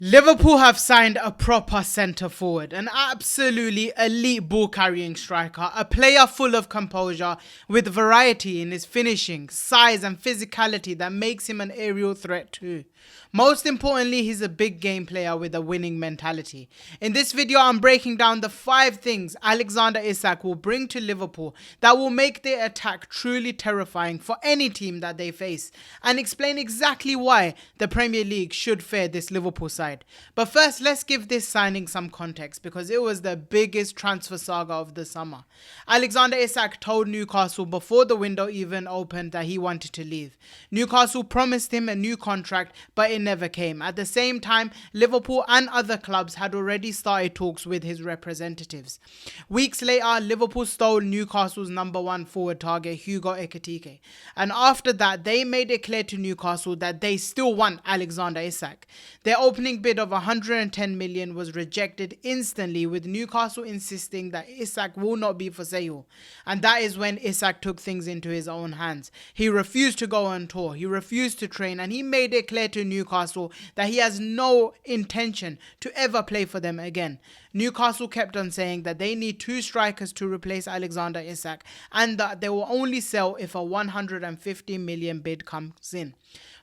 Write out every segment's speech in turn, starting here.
Liverpool have signed a proper centre forward, an absolutely elite ball carrying striker, a player full of composure with variety in his finishing, size and physicality that makes him an aerial threat too. Most importantly, he's a big game player with a winning mentality. In this video, I'm breaking down the 5 things Alexander Isak will bring to Liverpool that will make their attack truly terrifying for any team that they face, and explain exactly why the Premier League should fear this Liverpool side. But first, let's give this signing some context because it was the biggest transfer saga of the summer. Alexander Isak told Newcastle before the window even opened that he wanted to leave. Newcastle promised him a new contract, but it never came. At the same time, Liverpool and other clubs had already started talks with his representatives. Weeks later, Liverpool stole Newcastle's #1 forward target, Hugo Ekitike. And after that, they made it clear to Newcastle that they still want Alexander Isak. Their opening bid of 110 million was rejected instantly, with Newcastle insisting that Isak will not be for sale. And that is when Isak took things into his own hands. He refused to go on tour, he refused to train, and he made it clear to Newcastle that he has no intention to ever play for them again. Newcastle kept on saying that they need 2 strikers to replace Alexander Isak and that they will only sell if a 150 million bid comes in.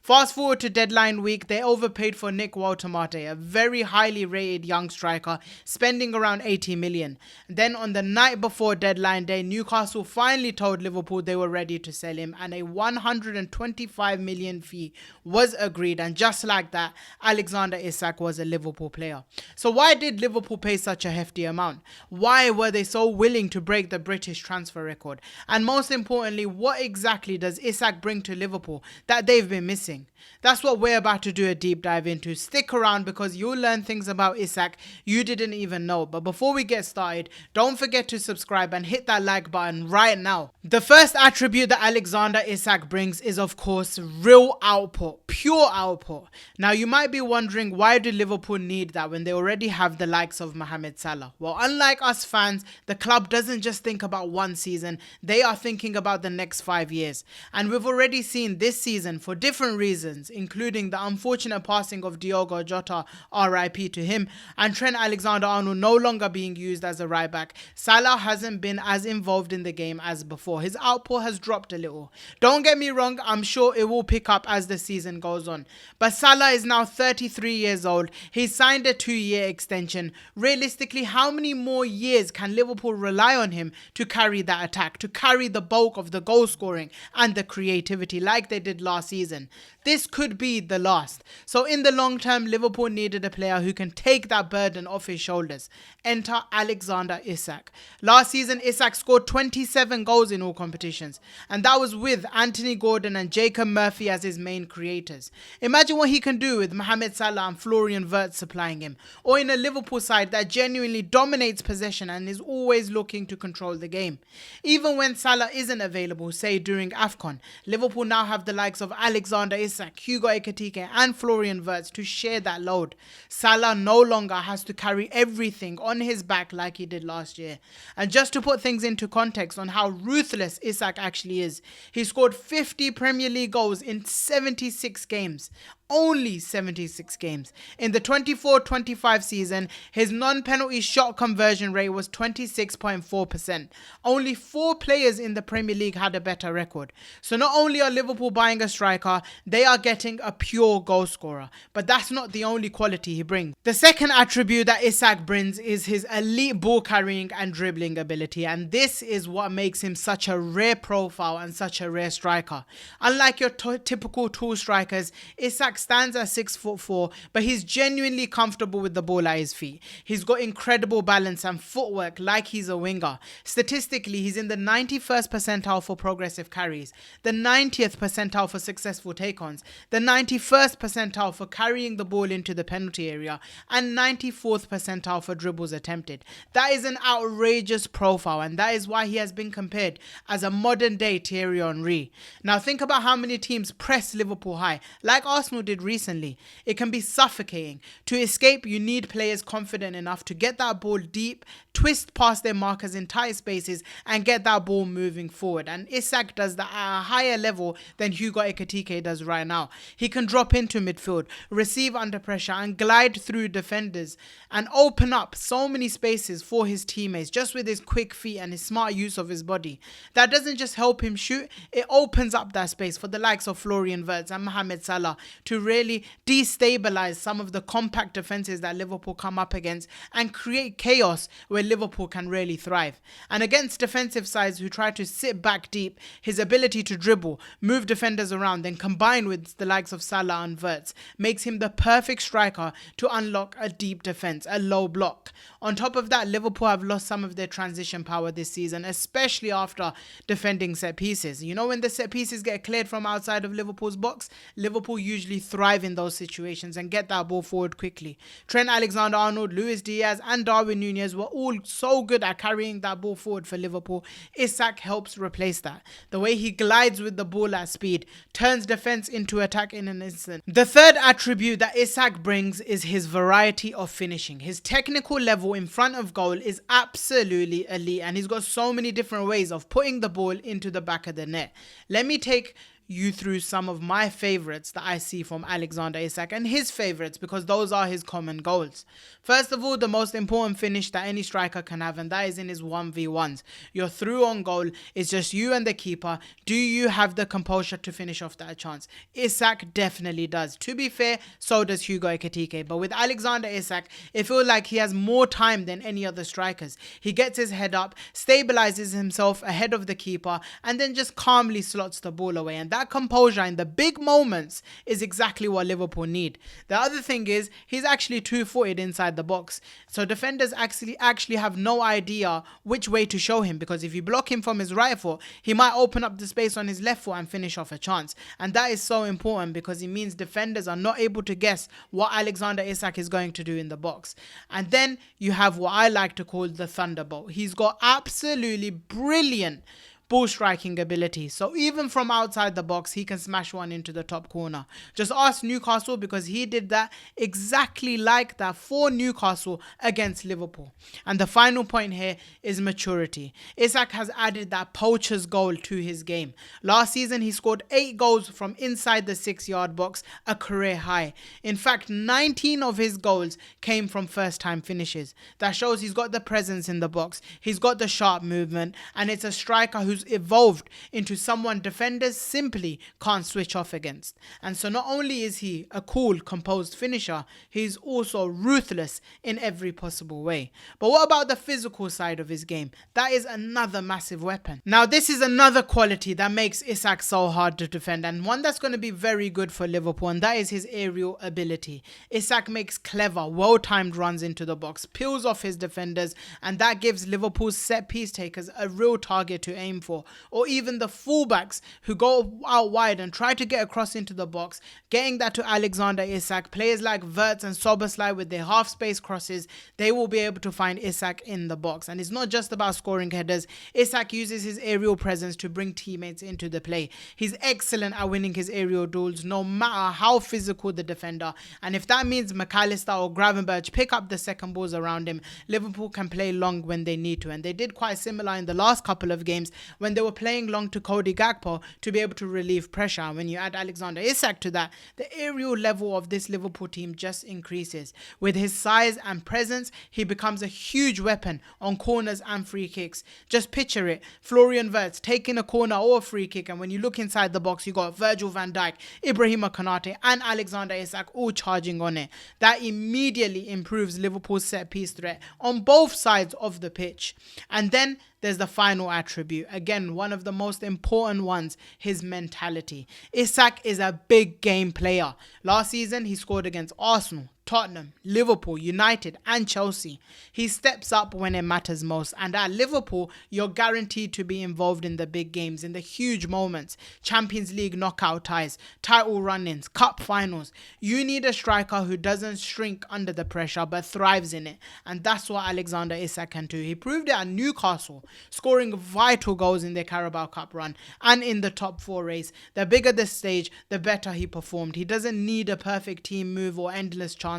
Fast forward to deadline week, they overpaid for Nick Walter-Mate, a very highly rated young striker, spending around 80 million. Then on the night before deadline day, Newcastle finally told Liverpool they were ready to sell him, and a 125 million fee was agreed, and just like that, Alexander Isak was a Liverpool player. So why did Liverpool pay such a hefty amount? Why were they so willing to break the British transfer record? And most importantly, what exactly does Isak bring to Liverpool that they've been missing? That's what we're about to do a deep dive into. Stick around because you'll learn things about Isak you didn't even know. But before we get started, don't forget to subscribe and hit that like button right now. The first attribute that Alexander Isak brings is, of course, real output, pure output. Now you might be wondering, why do Liverpool need that when they already have the likes of Mohamed Salah? Well, unlike us fans, the club doesn't just think about one season, they are thinking about the next 5 years. And we've already seen this season, for different reasons, including the unfortunate passing of Diogo Jota, RIP to him, and Trent Alexander-Arnold no longer being used as a right back, Salah hasn't been as involved in the game as before. His output has dropped a little. Don't get me wrong, I'm sure it will pick up as the season goes on. But Salah is now 33 years old. He's signed a 2-year extension. Realistically, how many more years can Liverpool rely on him to carry that attack, to carry the bulk of the goal scoring and the creativity like they did last season? This could be the last. So in the long term, Liverpool needed a player who can take that burden off his shoulders. Enter Alexander Isak. Last season, Isak scored 27 goals in all competitions, and that was with Anthony Gordon and Jacob Murphy as his main creators. Imagine what he can do with Mohamed Salah and Florian Wirtz supplying him, or in a Liverpool side that genuinely dominates possession and is always looking to control the game. Even when Salah isn't available, say during AFCON, Liverpool now have the likes of Alexander Isak, Hugo Ekitike and Florian Wirtz to share that load. Salah no longer has to carry everything on his back like he did last year. And just to put things into context on how ruthless Isak actually is, he scored 50 Premier League goals in 76 games. Only 76 games. In the 24-25 season, his non-penalty shot conversion rate was 26.4%. Only 4 players in the Premier League had a better record. So not only are Liverpool buying a striker, they are getting a pure goal scorer. But that's not the only quality he brings. The second attribute that Isak brings is his elite ball carrying and dribbling ability, and this is what makes him such a rare profile and such a rare striker. Unlike your typical tall strikers, Isak stands at 6'4", but he's genuinely comfortable with the ball at his feet. He's got incredible balance and footwork like he's a winger. Statistically, he's in the 91st percentile for progressive carries, the 90th percentile for successful take-ons, the 91st percentile for carrying the ball into the penalty area, and 94th percentile for dribbles attempted. That is an outrageous profile, and that is why he has been compared as a modern day Thierry Henry. Now think about how many teams press Liverpool high, like Arsenal did recently. It can be suffocating. To escape, you need players confident enough to get that ball deep, twist past their markers in tight spaces, and get that ball moving forward. And Isak does that at a higher level than Hugo Ekitike does right now. He can drop into midfield, receive under pressure, and glide through defenders and open up so many spaces for his teammates just with his quick feet and his smart use of his body. That doesn't just help him shoot, it opens up that space for the likes of Florian Wirtz and Mohamed Salah to really destabilize some of the compact defenses that Liverpool come up against and create chaos where Liverpool can really thrive. And against defensive sides who try to sit back deep, his ability to dribble, move defenders around, then combine with the likes of Salah and Wirtz makes him the perfect striker to unlock a deep defense, a low block. On top of that, Liverpool have lost some of their transition power this season, especially after defending set pieces. You know, when the set pieces get cleared from outside of Liverpool's box, Liverpool usually thrive in those situations and get that ball forward quickly. Trent Alexander-Arnold, Luis Diaz and Darwin Núñez were all so good at carrying that ball forward for Liverpool. Isak helps replace that. The way he glides with the ball at speed, turns defense into attack in an instant. The third attribute that Isak brings is his variety of finishing. His technical level in front of goal is absolutely elite, and he's got so many different ways of putting the ball into the back of the net. Let me take you through some of my favorites that I see from Alexander Isak and his favorites, because those are his common goals. First of all, the most important finish that any striker can have, and that is in his 1v1s. You're through on goal, it's just you and the keeper. Do you have the composure to finish off that chance? Isak definitely does. To be fair, so does Hugo Ekitike, but with Alexander Isak, it feels like he has more time than any other strikers. He gets his head up, stabilizes himself ahead of the keeper, and then just calmly slots the ball away. And that composure in the big moments is exactly what Liverpool need. The other thing is, he's actually two-footed inside the box, so defenders actually have no idea which way to show him, because if you block him from his right foot, he might open up the space on his left foot and finish off a chance. And that is so important, because it means defenders are not able to guess what Alexander Isak is going to do in the box. And then you have what I like to call the thunderbolt. He's got absolutely brilliant ball striking ability, so even from outside the box he can smash one into the top corner. Just ask Newcastle, because he did that exactly like that for Newcastle against Liverpool. And the final point here is maturity. Isak has added that poacher's goal to his game. Last season he scored 8 goals from inside the 6-yard box, a career high. In fact, 19 of his goals came from first time finishes. That shows he's got the presence in the box, he's got the sharp movement, and it's a striker who's evolved into someone defenders simply can't switch off against. And so not only is he a cool, composed finisher, he's also ruthless in every possible way. But what about the physical side of his game? That is another massive weapon. Now, this is another quality that makes Isak so hard to defend, and one that's going to be very good for Liverpool, and that is his aerial ability. Isak makes clever, well-timed runs into the box, peels off his defenders, and that gives Liverpool's set-piece takers a real target to aim for. Or even the fullbacks who go out wide and try to get across into the box, getting that to Alexander Isak. Players like Wirtz and Szoboszlai with their half-space crosses, they will be able to find Isak in the box. And it's not just about scoring headers. Isak uses his aerial presence to bring teammates into the play. He's excellent at winning his aerial duels, no matter how physical the defender. And if that means McAllister or Gravenberch pick up the second balls around him, Liverpool can play long when they need to. And they did quite similar in the last couple of games when they were playing long to Cody Gakpo to be able to relieve pressure. And when you add Alexander Isak to that, the aerial level of this Liverpool team just increases. With his size and presence, he becomes a huge weapon on corners and free kicks. Just picture it, Florian Wirtz taking a corner or a free kick, and when you look inside the box, you got Virgil van Dijk, Ibrahima Konate and Alexander Isak all charging on it. That immediately improves Liverpool's set piece threat on both sides of the pitch. And then there's the final attribute, again one of the most important ones, his mentality. Isak is a big game player. Last season he scored against Arsenal, Tottenham, Liverpool, United and Chelsea. He steps up when it matters most, and at Liverpool, you're guaranteed to be involved in the big games, in the huge moments, Champions League knockout ties, title run-ins, cup finals. You need a striker who doesn't shrink under the pressure but thrives in it, and that's what Alexander Isak can do. He proved it at Newcastle, scoring vital goals in their Carabao Cup run and in the top 4 race. The bigger the stage, the better he performed. He doesn't need a perfect team move or endless chances.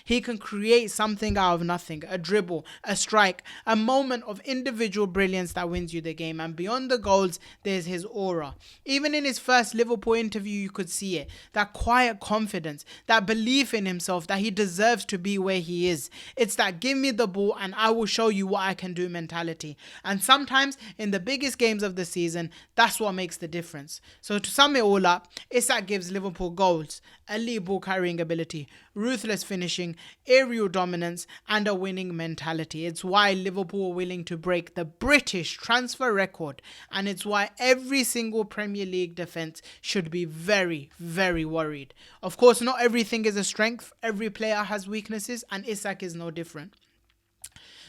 He can create something out of nothing, a dribble, a strike, a moment of individual brilliance that wins you the game. And beyond the goals, there's his aura. Even in his first Liverpool interview, you could see it. That quiet confidence, that belief in himself that he deserves to be where he is. It's that give me the ball and I will show you what I can do mentality. And sometimes in the biggest games of the season, that's what makes the difference. So to sum it all up, Isak gives Liverpool goals, elite ball carrying ability, ruthless finishing, aerial dominance and a winning mentality. It's why Liverpool are willing to break the British transfer record, and it's why every single Premier League defence should be very, very worried. Of course, not everything is a strength. Every player has weaknesses, and Isak is no different.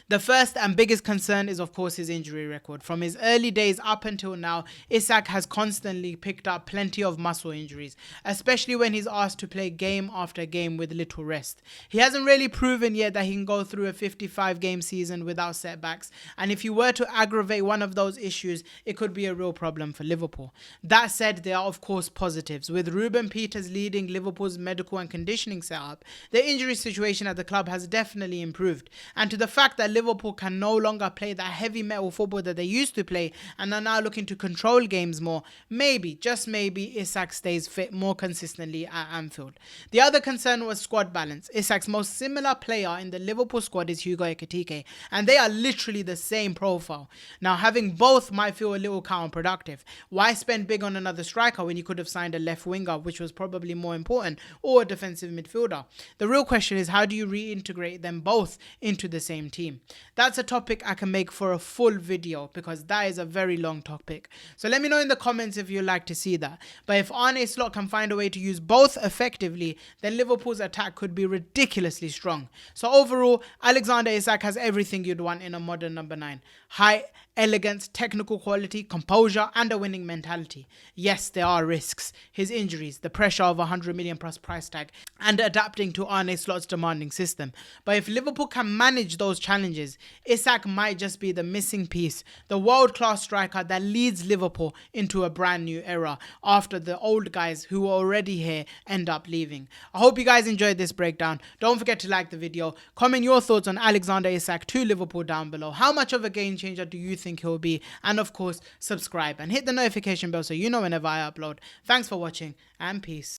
The first and biggest concern is, of course, his injury record. From his early days up until now, Isak has constantly picked up plenty of muscle injuries, especially when he's asked to play game after game with little rest. He hasn't really proven yet that he can go through a 55-game season without setbacks, and if he were to aggravate one of those issues, it could be a real problem for Liverpool. That said, there are, of course, positives. With Ruben Peters leading Liverpool's medical and conditioning setup, the injury situation at the club has definitely improved, and to the fact that Liverpool can no longer play that heavy metal football that they used to play and are now looking to control games more, maybe, just maybe, Isak stays fit more consistently at Anfield. The other concern was squad balance. Isak's most similar player in the Liverpool squad is Hugo Ekitike, and they are literally the same profile. Now, having both might feel a little counterproductive. Why spend big on another striker when you could have signed a left winger, which was probably more important, or a defensive midfielder? The real question is, how do you reintegrate them both into the same team? That's a topic I can make for a full video, because that is a very long topic. So let me know in the comments if you'd like to see that. But if Arne Slot can find a way to use both effectively, then Liverpool's attack could be ridiculously strong. So overall, Alexander Isak has everything you'd want in a modern number 9. Height, elegance, technical quality, composure and a winning mentality. Yes, there are risks. His injuries, the pressure of a 100 million plus price tag and adapting to Arne Slot's demanding system. But if Liverpool can manage those challenges, Isak might just be the missing piece, the world-class striker that leads Liverpool into a brand new era after the old guys who were already here end up leaving. I hope you guys enjoyed this breakdown. Don't forget to like the video, comment your thoughts on Alexander Isak to Liverpool down below. How much of a game changer do you think he'll be? And of course, subscribe and hit the notification bell so you know whenever I upload. Thanks for watching and peace.